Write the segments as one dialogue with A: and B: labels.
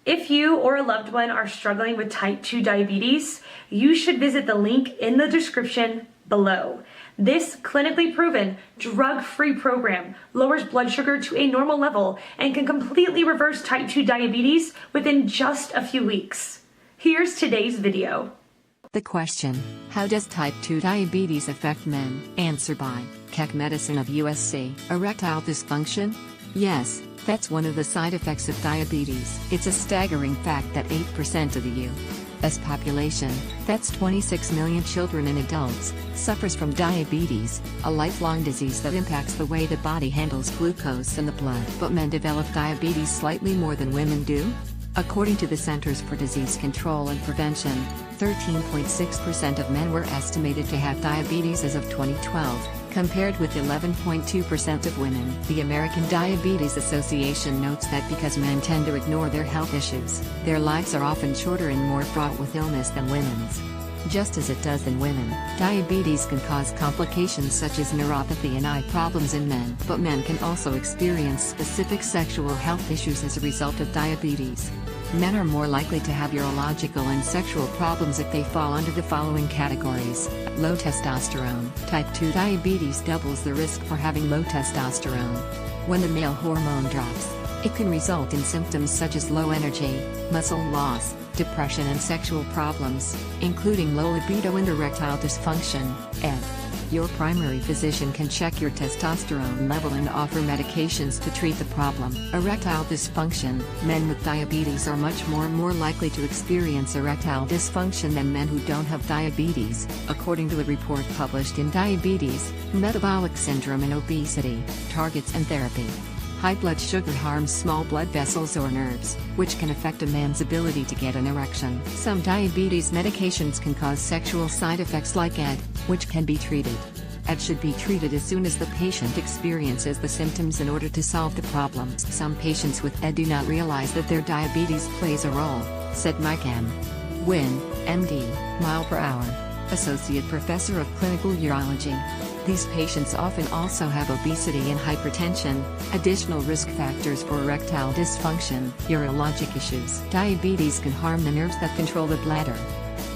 A: If you or a loved one are struggling with type 2 diabetes, you should visit the link in the description below. This clinically proven, drug-free program lowers blood sugar to a normal level and can completely reverse type 2 diabetes within just a few weeks. Here's today's video.
B: The question, how does type 2 diabetes affect men? Answer by Keck Medicine of USC. Erectile dysfunction? Yes, that's one of the side effects of diabetes. It's a staggering fact that 8% of the U.S. population, that's 26 million children and adults, suffers from diabetes, a lifelong disease that impacts the way the body handles glucose in the blood. But men develop diabetes slightly more than women do? According to the Centers for Disease Control and Prevention, 13.6% of men were estimated to have diabetes as of 2012, compared with 11.2% of women. The American Diabetes Association notes that because men tend to ignore their health issues, their lives are often shorter and more fraught with illness than women's. Just as it does in women, diabetes can cause complications such as neuropathy and eye problems in men. But men can also experience specific sexual health issues as a result of diabetes. Men are more likely to have urological and sexual problems if they fall under the following categories. Low testosterone. Type 2 diabetes doubles the risk for having low testosterone. When the male hormone drops, it can result in symptoms such as low energy, muscle loss, depression and sexual problems, including low libido and erectile dysfunction. Your primary physician can check your testosterone level and offer medications to treat the problem. Erectile dysfunction. Men with diabetes are much more likely to experience erectile dysfunction than men who don't have diabetes, according to a report published in Diabetes, Metabolic Syndrome and Obesity, Targets and Therapy. High blood sugar harms small blood vessels or nerves, which can affect a man's ability to get an erection. Some diabetes medications can cause sexual side effects like ED, which can be treated. ED should be treated as soon as the patient experiences the symptoms in order to solve the problem. Some patients with ED do not realize that their diabetes plays a role, said Mike M. Wynn, MD, mile per hour, Associate Professor of Clinical Urology. These patients often also have obesity and hypertension, additional risk factors for erectile dysfunction, urologic issues. Diabetes can harm the nerves that control the bladder.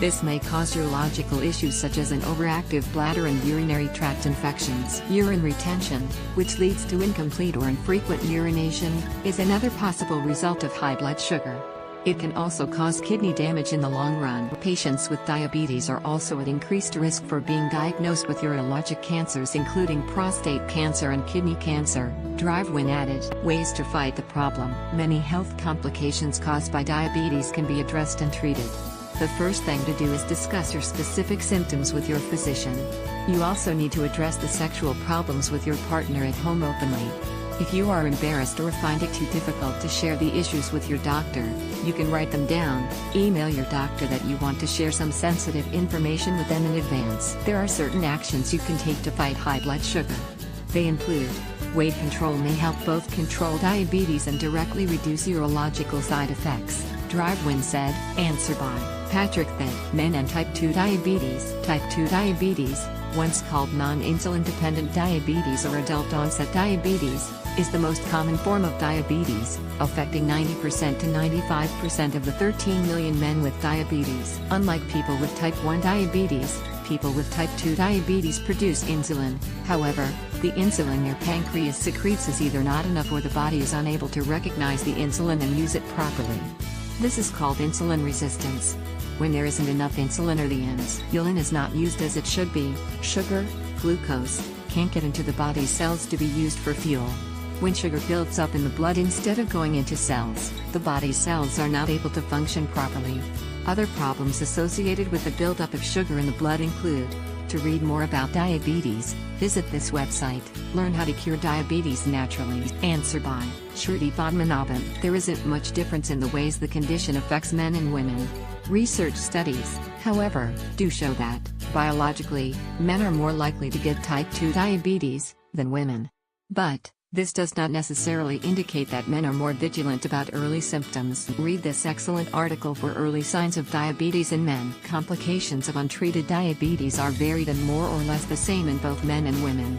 B: This may cause urological issues such as an overactive bladder and urinary tract infections. Urine retention, which leads to incomplete or infrequent urination, is another possible result of high blood sugar. It can also cause kidney damage in the long run. Patients with diabetes are also at increased risk for being diagnosed with urologic cancers including prostate cancer and kidney cancer. Wynn added. Ways to fight the problem. Many health complications caused by diabetes can be addressed and treated. The first thing to do is discuss your specific symptoms with your physician. You also need to address the sexual problems with your partner at home openly. If you are embarrassed or find it too difficult to share the issues with your doctor, you can write them down, email your doctor that you want to share some sensitive information with them in advance. There are certain actions you can take to fight high blood sugar. They include, weight control may help both control diabetes and directly reduce urological side effects, Wynn said. Answer by Patrick Thied. Men and type 2 diabetes. Type 2 diabetes, once called non-insulin dependent diabetes or adult onset diabetes, is the most common form of diabetes, affecting 90% to 95% of the 13 million men with diabetes. Unlike people with type 1 diabetes, people with type 2 diabetes produce insulin. However, the insulin your pancreas secretes is either not enough or the body is unable to recognize the insulin and use it properly. This is called insulin resistance. When there isn't enough insulin or the insulin is not used as it should be, sugar, glucose, can't get into the body's cells to be used for fuel. When sugar builds up in the blood instead of going into cells, the body's cells are not able to function properly. Other problems associated with the buildup of sugar in the blood include. To read more about diabetes, visit this website. Learn how to cure diabetes naturally. Answer by Shruti Padmanabhan. There isn't much difference in the ways the condition affects men and women. Research studies, however, do show that, biologically, men are more likely to get type 2 diabetes than women. But this does not necessarily indicate that men are more vigilant about early symptoms. Read this excellent article for early signs of diabetes in men. Complications of untreated diabetes are varied and more or less the same in both men and women.